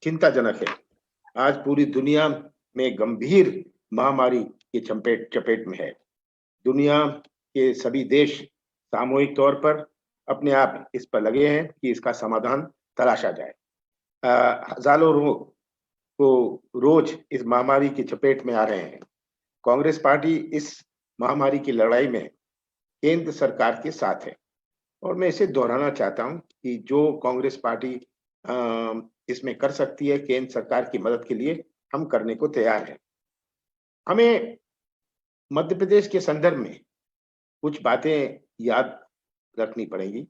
चिंताजनक है। आज पूरी दुनिया में गंभीर महामारी की चपेट चपेट में है। दुनिया के सभी देश सामूहिक तौर पर अपने आप इस पर लगे हैं कि इसका समाधान तलाशा जाए। हजारों लोग को रोज इस महामारी की चपेट में आ रहे हैं। कांग्रेस पार्टी इस महामारी की लड़ाई में केंद्र सरकार के साथ है और मैं इसे दोहराना चाहता हूं कि जो कांग्रेस पार्टी इसमें कर सकती है केंद्र सरकार की मदद के लिए हम करने को तैयार हैं। हमें मध्य प्रदेश के संदर्भ में कुछ बातें याद रखनी पड़ेगी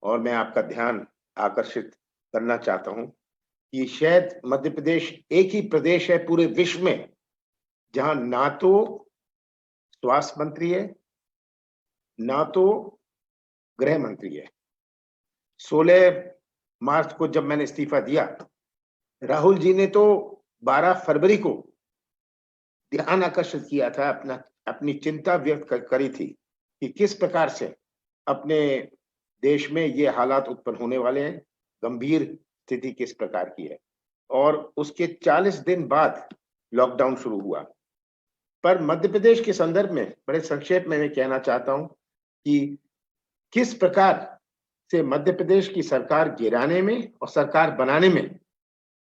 और मैं आपका ध्यान आकर्षित करना चाहता हूं कि शायद मध्य प्रदेश एक ही प्रदेश है पूरे विश्व में जहां ना तो स्वास्थ्य मंत्री है, ना तो गृह मंत्री है। 16 मार्च को जब मैंने इस्तीफा दिया, राहुल जी ने तो 12 फरवरी को ध्यान आकर्षित किया था, अपनी चिंता व्यक्त करी थी कि किस प्रकार से अपने देश में ये हालात उत्पन्न होने वाले हैं, गंभीर स्थिति किस प्रकार की है और उसके 40 दिन बाद लॉकडाउन शुरू हुआ। पर मध्य प्रदेश के संदर्भ में बड़े संक्षेप में मैं कहना चाहता हूं कि किस प्रकार से मध्य प्रदेश की सरकार गिराने में और सरकार बनाने में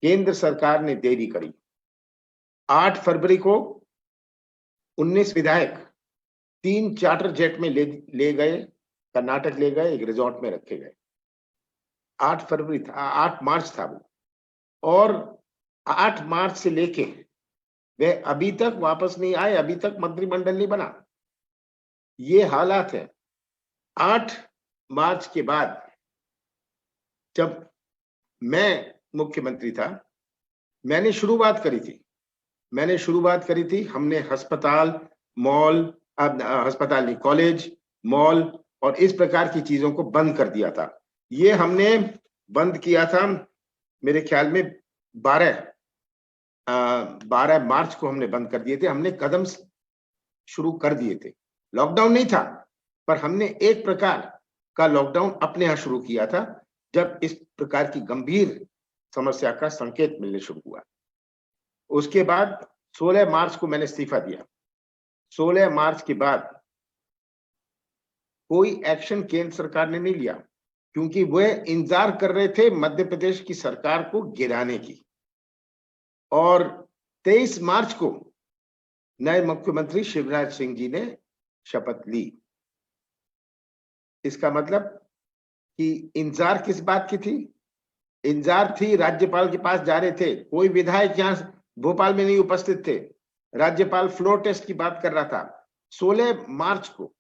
केंद्र सरकार ने देरी करी। 8 फरवरी को 19 विधायक 3 चार्टर जेट में ले गए, कर्नाटक ले गए, एक रिजॉर्ट में रखे गए। 8 फरवरी था, 8 मार्च था वो और 8 मार्च से लेके वे अभी तक वापस नहीं आए, अभी तक मंत्रिमंडल नहीं बना। ये हालात है। 8 मार्च के बाद जब मैं मुख्यमंत्री था, मैंने शुरुआत करी थी। हमने अस्पताल, मॉल, अस्पताल नहीं, कॉलेज, मॉल और इस प्रकार की चीजों को बंद कर दिया था। ये हमने बंद किया था मेरे ख्याल में 12 मार्च को हमने बंद कर दिए थे। हमने कदम शुरू कर दिए थे। लॉकडाउन नहीं था, पर हमने एक प्रकार का लॉकडाउन अपने यहां शुरू किया था जब इस प्रकार की गंभीर समस्या का संकेत मिलने शुरू हुआ। उसके बाद 16 मार्च को मैंने इस्तीफा दिया। 16 मार्च के बाद कोई एक्शन केंद्र सरकार ने नहीं लिया क्योंकि वह इंतजार कर रहे थे मध्य प्रदेश की सरकार को गिराने की। और 23 मार्च को नए मुख्यमंत्री शिवराज सिंह जी ने शपथ ली। इसका मतलब कि इंतजार किस बात की थी? इंतजार थी, राज्यपाल के पास जा रहे थे, कोई विधायक यहां भोपाल में नहीं उपस्थित थे, राज्यपाल फ्लोर टेस्ट की बात कर रहा था। 16 मार्च को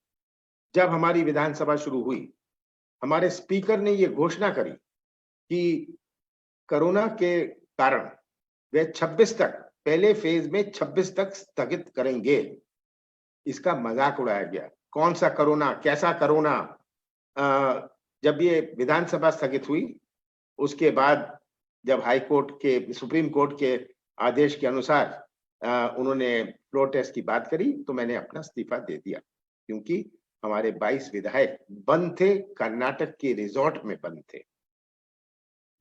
जब हमारी विधानसभा शुरू हुई, हमारे स्पीकर ने यह घोषणा करी कि कोरोना के कारण वे 26 तक, पहले फेज में 26 तक स्थगित करेंगे। इसका मजाक उड़ाया गया। कौन सा कोरोना, कैसा कोरोना? जब ये विधानसभा स्थगित हुई, उसके बाद जब हाई कोर्ट के, सुप्रीम कोर्ट के आदेश के अनुसार उन्होंने फ्लोर टेस्ट की बात करी तो मैंने अपना इस्तीफा दे दिया क्योंकि हमारे 22 विधायक बंद थे, कर्नाटक के रिजॉर्ट में बंद थे।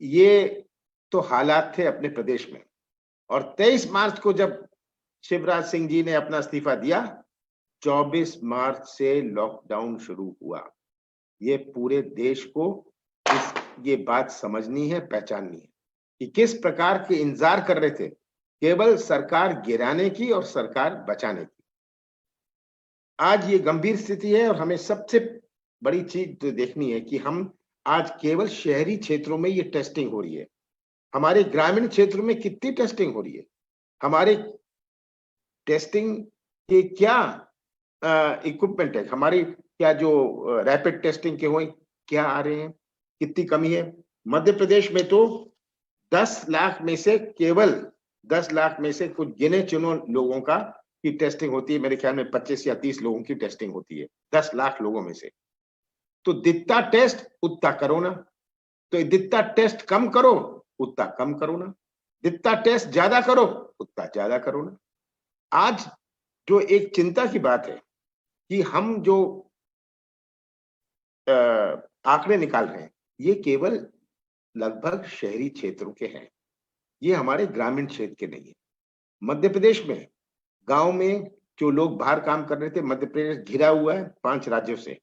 ये तो हालात थे अपने प्रदेश में। और 23 मार्च को जब शिवराज सिंह जी ने अपना इस्तीफा दिया, 24 मार्च से लॉकडाउन शुरू हुआ। ये पूरे देश को ये बात समझनी है, पहचाननी है कि किस प्रकार के इंतजार कर रहे थे केवल सरकार गिराने की और सरकार बचाने की। आज ये गंभीर स्थिति है और हमें सबसे बड़ी चीज तो देखनी है कि हम आज केवल शहरी क्षेत्रों में ये टेस्टिंग हो रही है। हमारे ग्रामीण क्षेत्रों में कितनी टेस्टिंग हो रही है? हमारे टेस्टिंग के क्या इक्विपमेंट है? हमारी क्या जो रैपिड टेस्टिंग के हुए क्या आ रहे हैं? कितनी कमी है? मध्य प्रदेश में तो 10 लाख में से केवल 10 लाख में से कुछ गिने चुने लोगों का की टेस्टिंग होती है। मेरे ख्याल में 25 या 30 लोगों की टेस्टिंग होती है 10 लाख लोगों में से। तो जितना टेस्ट उतना कोरोना, तो जितना टेस्ट कम करो उतना कम कोरोना, जितना टेस्ट ज्यादा करो उतना ज्यादा कोरोना। आज जो एक चिंता की बात है कि हम जो आंकड़े निकाल रहे हैं ये केवल लगभग शहरी क्षेत्रों के हैं। ये हमारे ग्रामीण क्षेत्र के नहीं है। मध्य प्रदेश में गांव में जो लोग बाहर काम कर रहे थे, मध्य प्रदेश घिरा हुआ है 5 राज्यों से।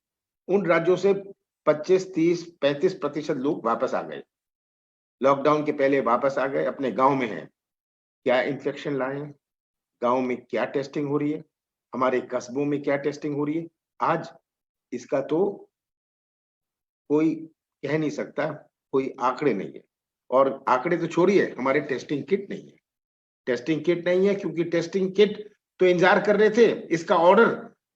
उन राज्यों से 25, 30, 35% लोग वापस आ गए। लॉकडाउन के पहले वापस आ गए, अपने गांव में हैं। क्या इन्फेक्शन लाए हैं? गांव में क्या टेस्टिंग हो रही है? हमारे कस्बों में क्या टेस्टिंग हो रही है? आज इसका तो कोई कह नहीं सकता, कोई आंकड़े नहीं है। और आंकड़े तो छोड़िए, हमारे टेस्टिंग किट नहीं है। टेस्टिंग किट नहीं है क्योंकि टेस्टिंग किट तो इंतजार कर रहे थे इसका ऑर्डर।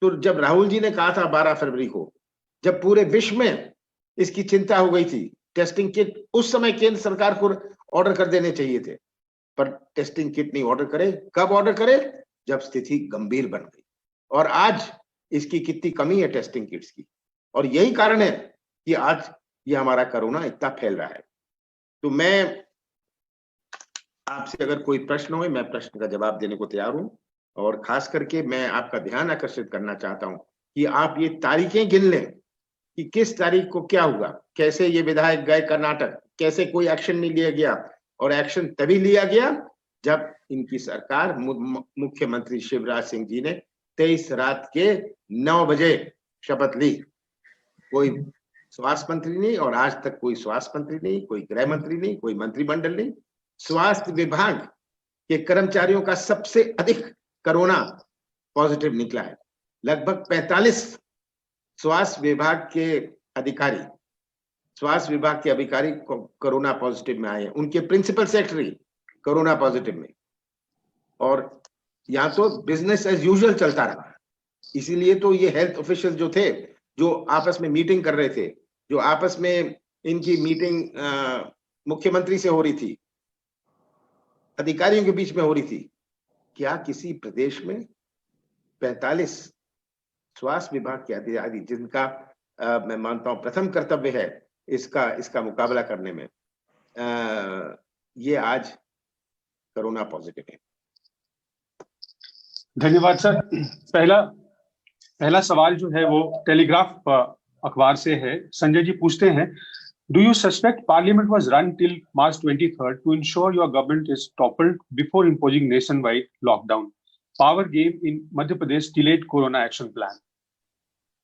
तो जब राहुल जी ने कहा था 12 फरवरी को, जब पूरे विश्व में इसकी चिंता हो गई थी, टेस्टिंग किट उस समय केंद्र सरकार को ऑर्डर कर देने चाहिए थे, पर टेस्टिंग किट नहीं ऑर्डर करे। कब ऑर्डर करे? जब स्थिति गंभीर बन गई। और आज इसकी कितनी कमी है टेस्टिंग किट्स की, और यही कारण है कि आज ये हमारा कोरोना इतना फैल रहा है। तो मैं आपसे अगर कोई प्रश्न हो, मैं प्रश्न का जवाब देने को तैयार हूं। और खास करके मैं आपका ध्यान आकर्षित करना चाहता हूं कि आप ये तारीखें गिन लें कि किस तारीख को क्या हुआ, कैसे ये विधायक गए कर्नाटक, कैसे कोई एक्शन नहीं लिया गया। और एक्शन तभी लिया गया जब इनकी सरकार, मुख्यमंत्री शिवराज सिंह जी ने 23 रात के 9 बजे शपथ ली। कोई स्वास्थ्य मंत्री नहीं, और आज तक कोई स्वास्थ्य मंत्री नहीं, कोई गृह मंत्री नहीं, कोई मंत्रिमंडल नहीं। स्वास्थ्य विभाग के कर्मचारियों का सबसे अधिक कोरोना पॉजिटिव निकला है। लगभग 45 स्वास्थ्य विभाग के अधिकारी कोरोना पॉजिटिव में आए हैं। उनके प्रिंसिपल सेक्रेटरी कोरोना पॉजिटिव में। और यहाँ तो बिजनेस एज यूजुअल चलता रहा। इसीलिए तो ये हेल्थ ऑफिशियल जो थे, जो आपस में मीटिंग कर रहे थे, जो आपस में इनकी मीटिंग मुख्यमंत्री से हो रही थी, अधिकारियों के बीच में हो रही थी, क्या किसी प्रदेश में 45 स्वास्थ्य विभाग के अधिकारी, जिनका मैं मानता हूं प्रथम कर्तव्य है इसका मुकाबला करने में, ये आज कोरोना पॉजिटिव है। धन्यवाद सर। पहला सवाल जो है वो टेलीग्राफ अखबार से है। संजय जी पूछते हैं, Do you suspect Parliament was run till March 23rd to ensure your government is toppled before imposing nationwide lockdown? Power game in Madhya Pradesh delayed Corona action plan.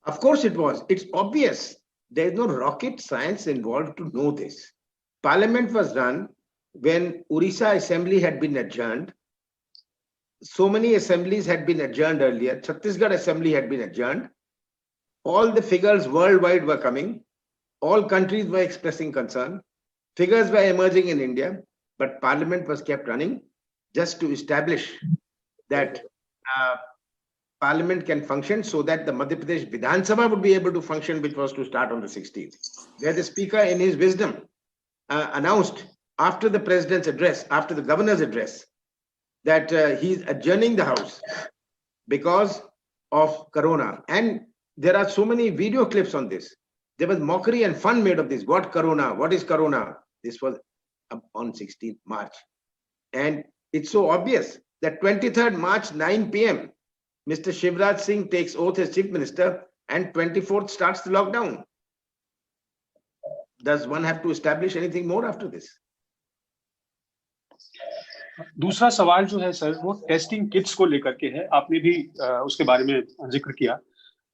Of course it was. It's obvious. There is no rocket science involved to know this. Parliament was run when Orissa Assembly had been adjourned. So many assemblies had been adjourned earlier. Chhattisgarh Assembly had been adjourned. All the figures worldwide were coming. All countries were expressing concern. Figures were emerging in India, but Parliament was kept running just to establish that Parliament can function, so that the Madhya Pradesh Vidhan Sabha would be able to function, which was to start on the 16th. Where the Speaker, in his wisdom, announced after the President's address, after the Governor's address, that he's adjourning the House because of Corona. And there are so many video clips on this. There was mockery and fun made of this. What Corona? What is Corona? This was on 16th March. And it's so obvious that 23rd March, 9 p.m., Mr. Shivraj Singh takes oath as Chief Minister, and 24th starts the lockdown. Does one have to establish anything more after this? दूसरा सवाल जो है sir वो testing kits को लेकर के है। आपने भी उसके बारे में जिक्र किया।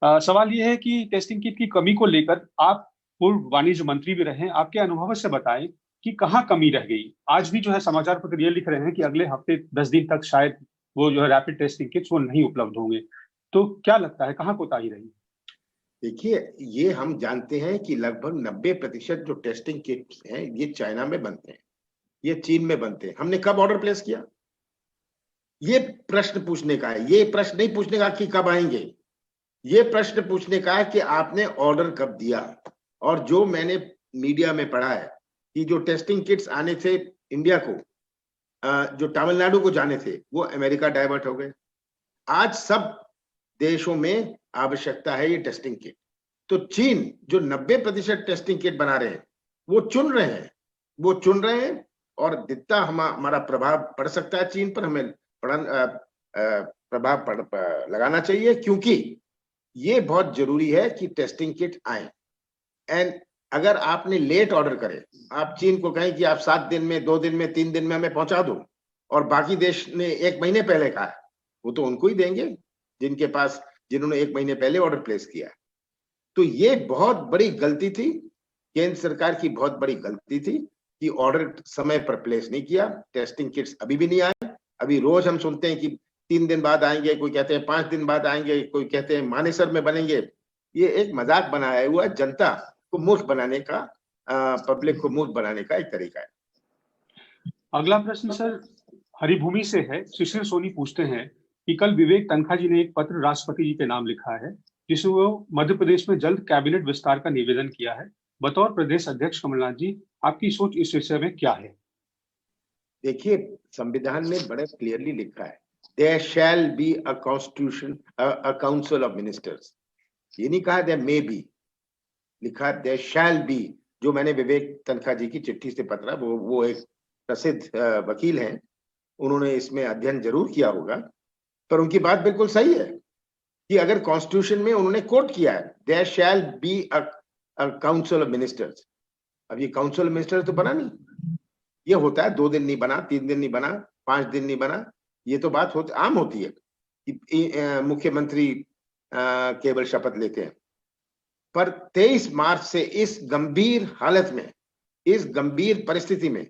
सवाल ये है कि टेस्टिंग किट की कमी को लेकर आप पूर्व वाणिज्य मंत्री भी रहे, आपके अनुभव से बताएं कि कहाँ कमी रह गई। आज भी जो है समाचार पत्र ये लिख रहे हैं कि अगले हफ्ते 10 दिन तक शायद वो जो है रैपिड टेस्टिंग किट्स वो नहीं उपलब्ध होंगे। तो क्या लगता है कहाँ कोताही रही? देखिए, ये हम जानते हैं कि लगभग 90% जो टेस्टिंग किट्स हैं ये चाइना में बनते हैं, ये चीन में बनते हैं। हमने कब ऑर्डर प्लेस किया? ये प्रश्न पूछने का है। ये प्रश्न नहीं पूछने का कि कब आएंगे, ये प्रश्न पूछने का है कि आपने ऑर्डर कब दिया। और जो मैंने मीडिया में पढ़ा है कि जो टेस्टिंग किट्स आने थे इंडिया को, जो तमिलनाडु को जाने थे, वो अमेरिका डाइवर्ट हो गए। आज सब देशों में आवश्यकता है ये टेस्टिंग किट। तो चीन जो 90% टेस्टिंग किट बना रहे हैं, वो चुन रहे हैं और जितना हमारा प्रभाव पड़ सकता है चीन पर, हमें प्रभाव लगाना चाहिए, क्योंकि ये बहुत जरूरी है कि टेस्टिंग किट आए। एंड अगर आपने लेट ऑर्डर करे, आप चीन को कहें कि आप 7 दिन में, 2 दिन में, 3 दिन में हमें पहुंचा दो, और बाकी देश ने 1 महीने पहले कहा है, वो तो उनको ही देंगे जिन्होंने 1 महीने पहले ऑर्डर प्लेस किया है। तो ये बहुत बड़ी गलती थी, केंद्र सरकार की बहुत बड़ी गलती थी कि ऑर्डर समय पर प्लेस नहीं किया। टेस्टिंग किट्स अभी भी नहीं आए। अभी रोज हम सुनते हैं कि 3 दिन बाद आएंगे, कोई कहते हैं 5 दिन बाद आएंगे, कोई कहते हैं मानेसर में बनेंगे। ये एक मजाक बनाया हुआ जनता को मूर्ख बनाने का, पब्लिक को मूर्ख बनाने का एक तरीका है। अगला प्रश्न सर हरिभूमि से है। शिशिर सोनी पूछते हैं कि कल विवेक तनखा जी ने एक पत्र राष्ट्रपति जी के नाम लिखा है, जिसमें वो मध्य प्रदेश में जल्द कैबिनेट विस्तार का निवेदन किया है। बतौर प्रदेश अध्यक्ष कमलनाथ जी, आपकी सोच इस विषय में क्या है? देखिए, संविधान में बड़े क्लियरली लिखा है, there shall be a constitution, a council of ministers. ये नहीं कहा देयर मे बी, लिखा देयर शैल बी। जो मैंने विवेक तनखा जी की चिट्ठी से पत्र, वो एक प्रसिद्ध वकील हैं, उन्होंने इसमें अध्ययन जरूर किया होगा, पर उनकी बात बिल्कुल सही है कि अगर कॉन्स्टिट्यूशन में उन्होंने कोट किया है there shall be a council of ministers, अब ये काउंसिल ऑफ मिनिस्टर्स तो बना नहीं। ये होता है 2 दिन नहीं बना, 3 दिन नहीं बना, 5 दिन नहीं बना, ये तो बात आम होती है कि मुख्यमंत्री केवल शपथ लेते हैं। पर 23 मार्च से इस गंभीर हालत में, इस गंभीर परिस्थिति में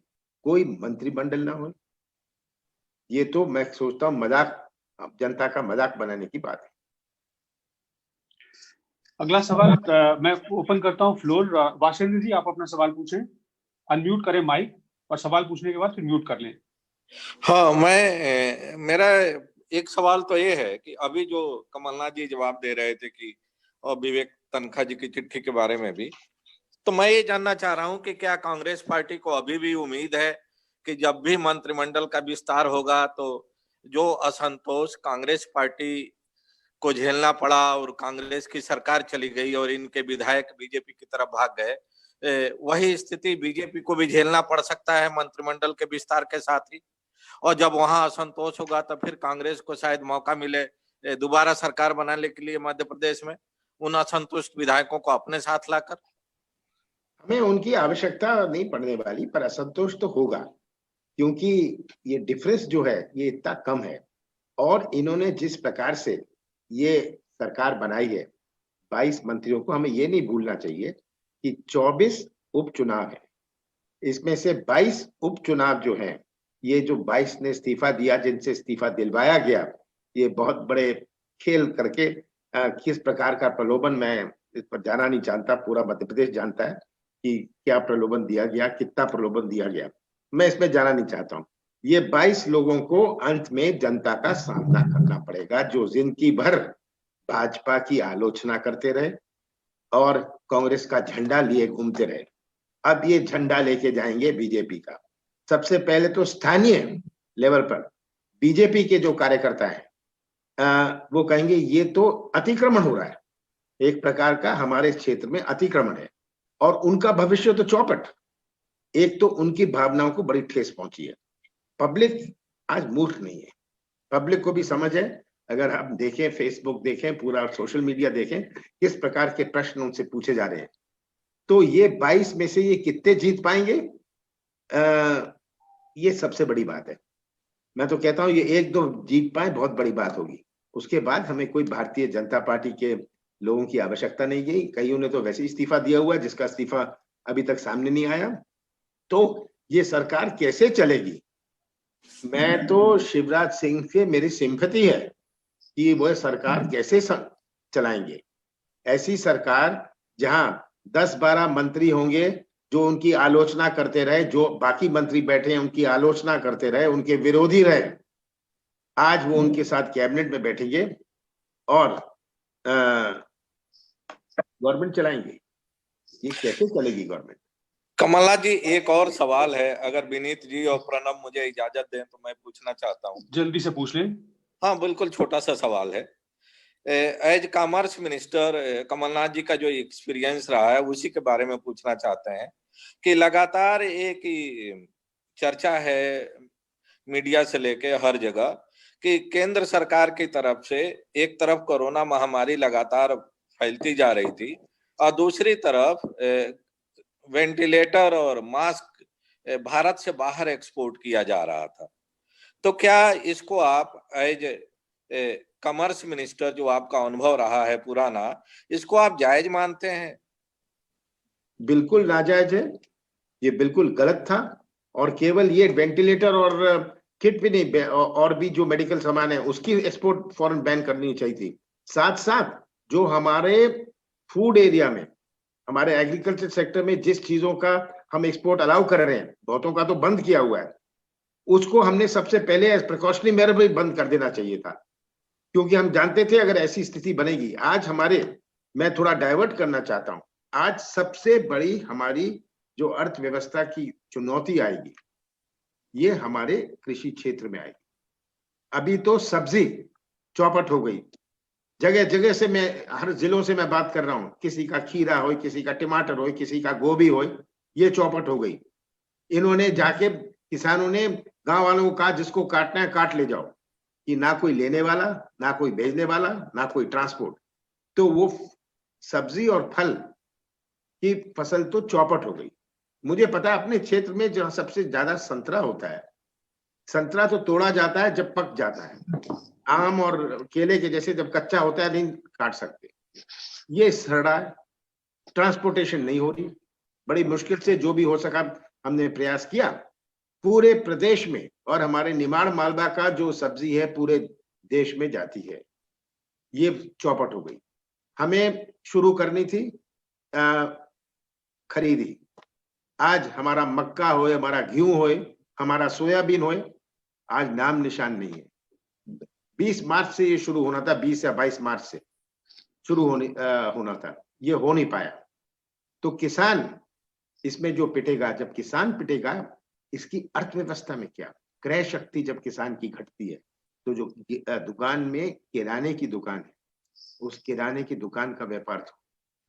कोई मंत्रिमंडल ना हो, ये तो मैं सोचता हूं मजाक, जनता का मजाक बनाने की बात है। अगला सवाल मैं ओपन करता हूं फ्लोर। वासेंद्र जी, आप अपना सवाल पूछें। अनम्यूट करें माइक और सवाल पूछने के बाद फिर म्यूट कर लें। हाँ, मेरा एक सवाल तो ये है कि अभी जो कमलनाथ जी जवाब दे रहे थे कि और विवेक तनखा जी की चिट्ठी के बारे में भी, तो मैं ये जानना चाह रहा हूं कि क्या कांग्रेस पार्टी को अभी भी उम्मीद है कि जब भी मंत्रिमंडल का विस्तार होगा तो जो असंतोष कांग्रेस पार्टी को झेलना पड़ा और कांग्रेस की सरकार चली गई और इनके विधायक बीजेपी की तरफ भाग गए, वही स्थिति बीजेपी को भी झेलना पड़ सकता है मंत्रिमंडल के विस्तार के साथ ही? और जब वहां असंतोष होगा तो फिर कांग्रेस को शायद मौका मिले दोबारा सरकार बनाने के लिए मध्य प्रदेश में उन असंतुष्ट विधायकों को अपने साथ लाकर। हमें उनकी आवश्यकता नहीं पड़ने वाली, पर असंतोष तो होगा, क्योंकि ये डिफरेंस जो है ये इतना कम है। और इन्होंने जिस प्रकार से ये सरकार बनाई है, 22 मंत्रियों को, हमें ये नहीं भूलना चाहिए कि 24 उपचुनाव है। इसमें से 22 उपचुनाव जो हैं, ये जो 22 ने इस्तीफा दिया, जिनसे इस्तीफा दिलवाया गया, ये बहुत बड़े खेल करके किस प्रकार का प्रलोभन, मैं इस पर जाना नहीं चाहता, पूरा मध्य प्रदेश जानता है कि क्या प्रलोभन दिया गया, कितना प्रलोभन दिया गया, मैं इसमें जाना नहीं चाहता हूँ। ये 22 लोगों को अंत में जनता का सामना करना पड़ेगा, जो जिंदगी भर भाजपा की आलोचना करते रहे और कांग्रेस का झंडा लिए घूमते रहे। अब ये झंडा लेके जाएंगे बीजेपी का। सबसे पहले तो स्थानीय लेवल पर बीजेपी के जो कार्यकर्ता हैं, वो कहेंगे ये तो अतिक्रमण हो रहा है, एक प्रकार का हमारे क्षेत्र में अतिक्रमण है, और उनका भविष्य तो चौपट। एक तो उनकी भावनाओं को बड़ी ठेस पहुंची है। पब्लिक आज मूर्ख नहीं है, पब्लिक को भी समझ है। अगर हम देखें, फेसबुक देखें, पूरा सोशल मीडिया देखें, किस प्रकार के प्रश्न उनसे पूछे जा रहे हैं, तो ये 22 में से ये कितने जीत पाएंगे, ये सबसे बड़ी बात है। मैं तो कहता हूं ये 1-2 जीत पाए बहुत बड़ी बात होगी। उसके बाद हमें कोई भारतीय जनता पार्टी के लोगों की आवश्यकता नहीं गई। कईयों ने तो वैसे ही इस्तीफा दिया हुआ है, जिसका इस्तीफा अभी तक सामने नहीं आया। तो ये सरकार कैसे चलेगी? मैं तो शिवराज सिंह से मेरी सिंपैथी है कि वह सरकार कैसे चलाएंगे। ऐसी सरकार जहां 10-12 मंत्री होंगे जो उनकी आलोचना करते रहे, जो बाकी मंत्री बैठे हैं उनकी आलोचना करते रहे, उनके विरोधी रहे, आज वो उनके साथ कैबिनेट में बैठेंगे और गवर्नमेंट चलाएंगे। ये कैसे चलेगी गवर्नमेंट? कमलनाथ जी, एक और सवाल है, अगर विनीत जी और प्रणब मुझे इजाजत दें तो मैं पूछना चाहता हूँ। जल्दी से पूछ लें। हाँ, बिल्कुल, छोटा सा सवाल है। एज कॉमर्स मिनिस्टर कमलनाथ जी का जो एक्सपीरियंस रहा है उसी के बारे में पूछना चाहते हैं कि लगातार एक चर्चा है मीडिया से लेके हर जगह कि केंद्र सरकार की तरफ से एक तरफ कोरोना महामारी लगातार फैलती जा रही थी और दूसरी तरफ वेंटिलेटर और मास्क भारत से बाहर एक्सपोर्ट किया जा रहा था। तो क्या इसको आप एज कॉमर्स मिनिस्टर, जो आपका अनुभव रहा है पुराना, इसको आप जायज मानते हैं? बिल्कुल नाजायज है, ये बिल्कुल गलत था। और केवल ये वेंटिलेटर और किट भी नहीं, और भी जो मेडिकल सामान है उसकी एक्सपोर्ट फौरन बैन करनी चाहिए थी। साथ साथ जो हमारे फूड एरिया में, हमारे एग्रीकल्चर सेक्टर में जिस चीजों का हम एक्सपोर्ट अलाउ कर रहे हैं, बहुतों का तो बंद किया हुआ है, उसको हमने सबसे पहले एज प्रिकॉशनरी मेजर भी बंद कर देना चाहिए था, क्योंकि हम जानते थे अगर ऐसी स्थिति बनेगी। आज हमारे, मैं थोड़ा डाइवर्ट करना चाहता हूं, आज सबसे बड़ी हमारी जो अर्थव्यवस्था की चुनौती आएगी, ये हमारे कृषि क्षेत्र में आएगी। अभी तो सब्जी चौपट हो गई, जगह जगह से, मैं हर जिलों से मैं बात कर रहा हूं, किसी का खीरा हो, किसी का टमाटर हो, किसी का गोभी हो, ये चौपट हो गई। इन्होंने जाके, किसानों ने गांव वालों को कहा जिसको काटना है काट ले जाओ, कि ना कोई लेने वाला, ना कोई भेजने वाला, ना कोई ट्रांसपोर्ट। तो वो सब्जी और फल की फसल तो चौपट हो गई। मुझे पता है अपने क्षेत्र में जहां सबसे ज्यादा संतरा होता है, संतरा तो तोड़ा जाता है जब पक जाता है, आम और केले के जैसे जब कच्चा होता है नहीं काट सकते। ये सड़ा है, ट्रांसपोर्टेशन नहीं हो रही, बड़ी मुश्किल से जो भी हो सका हमने प्रयास किया। पूरे प्रदेश में, और हमारे निमाड़ मालवा का जो सब्जी है पूरे देश में जाती है, ये चौपट हो गई। हमें शुरू करनी थी खरीदी। आज हमारा मक्का होए, हमारा गेहूं होए, हमारा सोयाबीन होए, आज नाम निशान नहीं है। 20 मार्च से ये शुरू होना था, 20 या 22 मार्च से शुरू होना था, ये हो नहीं पाया। तो किसान इसमें जो पिटेगा, जब किसान पिटेगा, इसकी अर्थव्यवस्था में क्या, क्रय शक्ति जब किसान की घटती है, तो जो दुकान में किराने की दुकान है, उस किराने की दुकान का व्यापार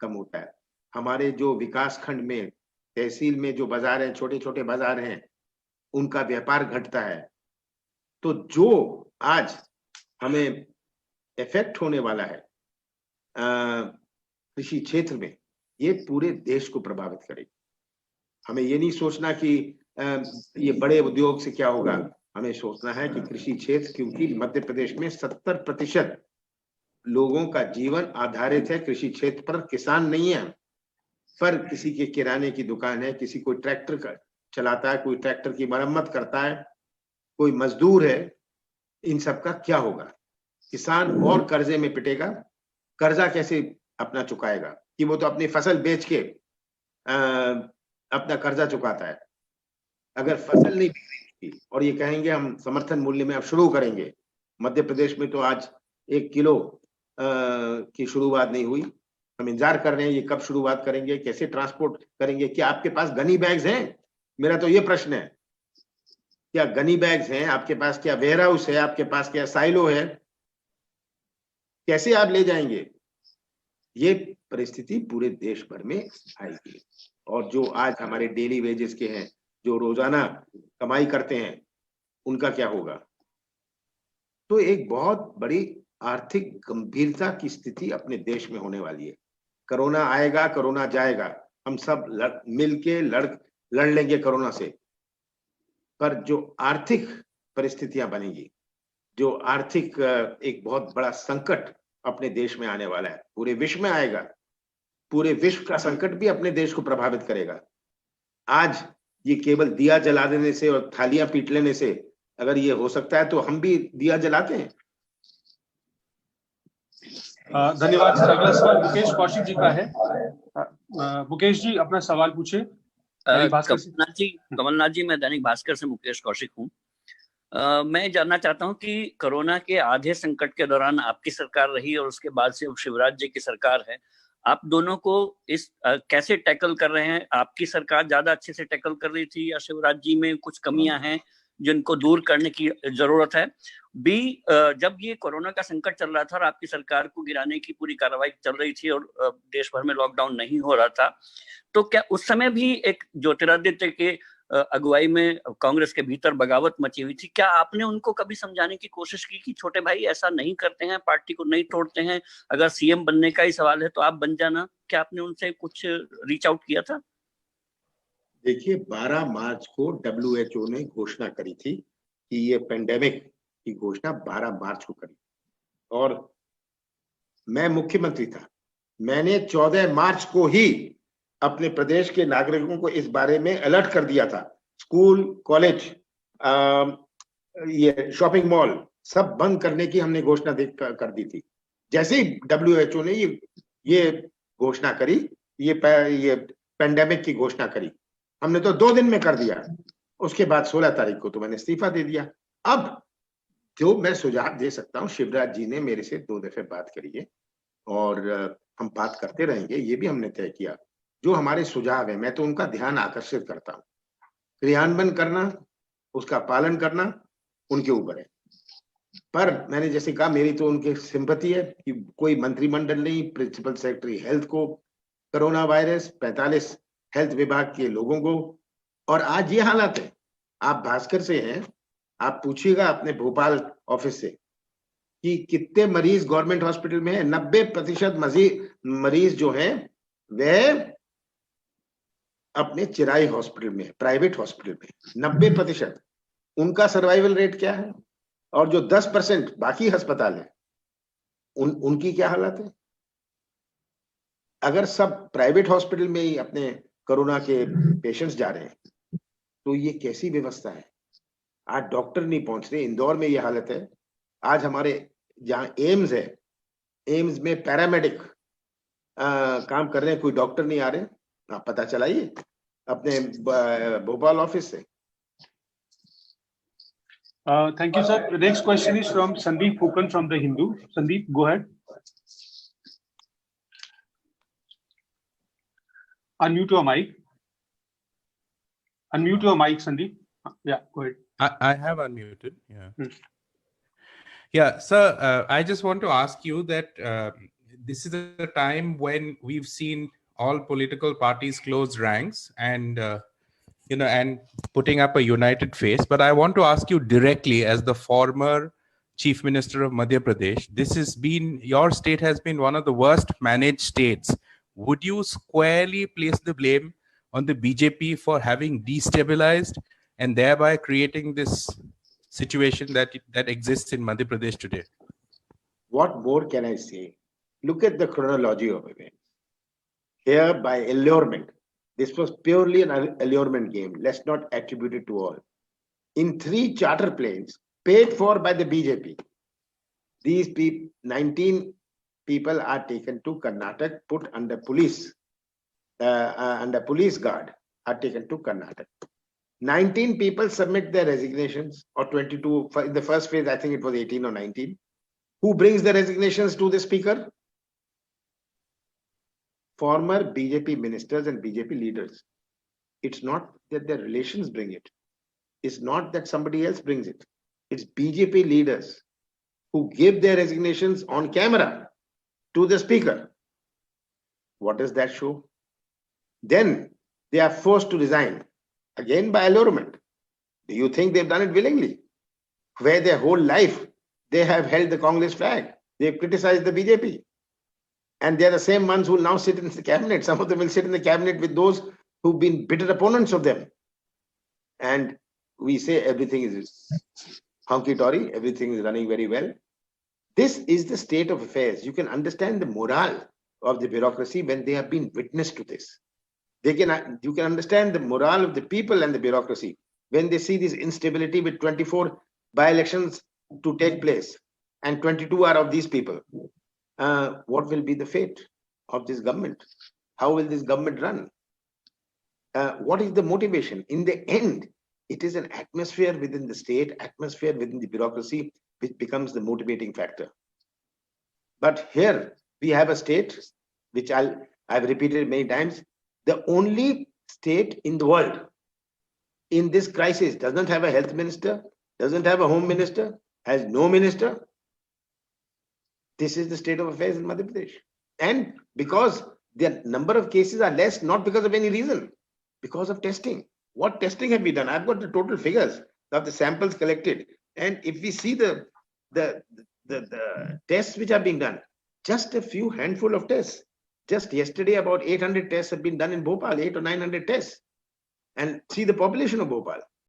कम होता है। हमारे जो विकास खंड में, तहसील में जो बाजार हैं, छोटे छोटे बाजार हैं, उनका व्यापार घटता है। तो जो आज हमें इफेक्ट होने वाला है कृषि क्षेत्र में, ये पूरे देश को प्रभावित करेगी। हमें ये नहीं सोचना कि ये बड़े उद्योग से क्या होगा, हमें सोचना है कि कृषि क्षेत्र, क्योंकि मध्य प्रदेश में 70% लोगों का जीवन आधारित है कृषि क्षेत्र पर। किसान नहीं है, पर किसी के किराने की दुकान है, किसी कोई ट्रैक्टर का चलाता है, कोई ट्रैक्टर की मरम्मत करता है, कोई मजदूर है। इन सब का क्या होगा? किसान और कर्जे में पिटेगा। कर्जा कैसे अपना चुकाएगा, कि वो तो अपनी फसल बेच के अपना कर्जा चुकाता है। अगर फसल नहीं बिकेगी और ये कहेंगे हम समर्थन मूल्य में अब शुरू करेंगे, मध्य प्रदेश में तो आज 1 किलो की शुरुआत नहीं हुई। हम इंतजार कर रहे हैं ये कब शुरुआत करेंगे, कैसे ट्रांसपोर्ट करेंगे। क्या आपके पास गनी बैग्स हैं? मेरा तो ये प्रश्न है, क्या गनी बैग्स हैं आपके पास? क्या वेयर हाउस है आपके पास? क्या साइलो है? कैसे आप ले जाएंगे? ये परिस्थिति पूरे देश भर में आएगी। और जो आज हमारे डेली वेजेस के हैं, जो रोजाना कमाई करते हैं, उनका क्या होगा? तो एक बहुत बड़ी आर्थिक गंभीरता की स्थिति अपने देश में होने वाली है। कोरोना आएगा, कोरोना जाएगा, हम सब मिलके लड़ लेंगे कोरोना से, पर जो आर्थिक परिस्थितियां बनेगी, जो आर्थिक एक बहुत बड़ा संकट अपने देश में आने वाला है, पूरे विश्व में आएगा। पूरे विश्व का संकट भी अपने देश को प्रभावित करेगा। आज ये केवल दिया जला देने से और थालियां पीट लेने से अगर ये हो सकता है, तो हम भी दिया जलाते हैं। धन्यवाद सर। अगला सवाल मुकेश कौशिक जी का है। मुकेश जी अपना सवाल पूछे। कमलनाथ जी, मैं दैनिक भास्कर से मुकेश कौशिक हूँ। मैं जानना चाहता हूँ कि कोरोना के आधे संकट के दौरान आपकी सरकार रही और उसके बाद से अब शिवराज जी की सरकार है, आप दोनों को इस कैसे टैकल कर रहे हैं? आपकी सरकार ज्यादा अच्छे से टैकल कर रही थी या शिवराज जी में कुछ कमियां हैं जिनको दूर करने की जरूरत है? जब ये कोरोना का संकट चल रहा था और आपकी सरकार को गिराने की पूरी कार्रवाई चल रही थी और देश भर में लॉकडाउन नहीं हो रहा था, तो क्या उस समय भी एक ज्योतिरादित्य के अगुवाई में कांग्रेस के भीतर बगावत मची हुई थी? क्या आपने उनको कभी समझाने की कोशिश की कि छोटे भाई ऐसा नहीं करते हैं, पार्टी को नहीं तोड़ते हैं, अगर सीएम बनने का ही सवाल है तो आप बन जाना? क्या आपने उनसे कुछ रीच आउट किया था? देखिए 12 मार्च को WHO ने घोषणा करी थी कि ये पेंडेमिक की घोषणा 12 मार्च को करी और मैं मुख्यमंत्री था। मैंने 14 मार्च को ही अपने प्रदेश के नागरिकों को इस बारे में अलर्ट कर दिया था। स्कूल, कॉलेज, ये शॉपिंग मॉल सब बंद करने की हमने घोषणा कर दी थी। जैसे ही WHO ने ये घोषणा करी, ये पेंडेमिक की घोषणा करी, हमने तो 2 दिन में कर दिया। उसके बाद 16 तारीख को तो मैंने इस्तीफा दे दिया। अब जो मैं सुझाव दे सकता हूँ, शिवराज जी ने मेरे से 2 दफे बात करी है और हम बात करते रहेंगे, ये भी हमने तय किया। जो हमारे सुझाव है, मैं तो उनका ध्यान आकर्षित करता हूँ। क्रियान्वयन करना, उसका पालन करना उनके ऊपर है। पर मैंने जैसे कहा, मेरी तो उनके सिंपैथी है कि कोई मंत्रिमंडल नहीं, प्रिंसिपल सेक्रेटरी हेल्थ को कोरोना वायरस, 45 हेल्थ विभाग के लोगों को, और आज ये हालत है। आप भास्कर से हैं, आप पूछिएगा अपने भोपाल ऑफिस से कि कितने मरीज गवर्नमेंट हॉस्पिटल में है। 90% मरीज जो हैं वह अपने चिराई हॉस्पिटल में, प्राइवेट हॉस्पिटल में। 90% उनका सर्वाइवल रेट क्या है? और जो 10% बाकी अस्पताल है, उनकी क्या हालत है? अगर सब प्राइवेट हॉस्पिटल में ही अपने कोरोना के पेशेंट्स जा रहे हैं तो ये कैसी व्यवस्था है? आज डॉक्टर नहीं पहुंच रहे। इंदौर में ये हालत है। आज हमारे जहां एम्स है, एम्स में पैरामेडिक काम कर रहे हैं, कोई डॉक्टर नहीं आ रहे। आप पता चलाइए अपने भोपाल ऑफिस से। Thank you, sir. The next question is from Sandeep Phukan from The Hindu. Sandeep, go ahead. Unmute your mic. Unmute your mic, Sandeep. Yeah, go ahead. I have unmuted. Yeah. Yeah, sir, I just want to ask you that this is a time when we've seen all political parties close ranks and and putting up a united face. But I want to ask you directly, as the former Chief Minister of Madhya Pradesh, your state has been one of the worst managed states. Would you squarely place the blame on the BJP for having destabilized and thereby creating this situation that exists in Madhya Pradesh today? What more can I say? Look at the chronology of events. Here, by allurement, this was purely an allurement game. Let's not attribute it to all. In 3 charter planes paid for by the BJP, these 19 people are taken to Karnataka, put under police guard, are taken to Karnataka. 19 people submit their resignations, or 22. In the first phase, I think it was 18 or 19. Who brings the resignations to the speaker? Former BJP ministers and BJP leaders. It's not that their relations bring it. It's not that somebody else brings it. It's BJP leaders who give their resignations on camera to the speaker. What does that show? Then they are forced to resign, again by allurement. Do you think they've done it willingly? Where their whole life they have held the Congress flag. They've criticized the BJP. And they're the same ones who will now sit in the cabinet. Some of them will sit in the cabinet with those who've been bitter opponents of them. And we say everything is hunky-dory, everything is running very well. This is the state of affairs. You can understand the morale of the bureaucracy when they have been witness to this. You can understand the morale of the people and the bureaucracy when they see this instability with 24 by-elections to take place and 22 are of these people. What will be the fate of this government? How will this government run? What is the motivation? In the end, it is an atmosphere within the state, atmosphere within the bureaucracy, which becomes the motivating factor. But here we have a state, which I've repeated many times, the only state in the world in this crisis doesn't have a health minister, doesn't have a home minister, has no minister. This is the state of affairs in Madhya Pradesh. And because the number of cases are less, not because of any reason, because of testing. What testing have we done? I've got the total figures of the samples collected. And if we see the tests which are being done, just a few handful of tests. Just yesterday, about 800 tests have been done in Bhopal, 800 or 900 tests. and see the population of Bhopal.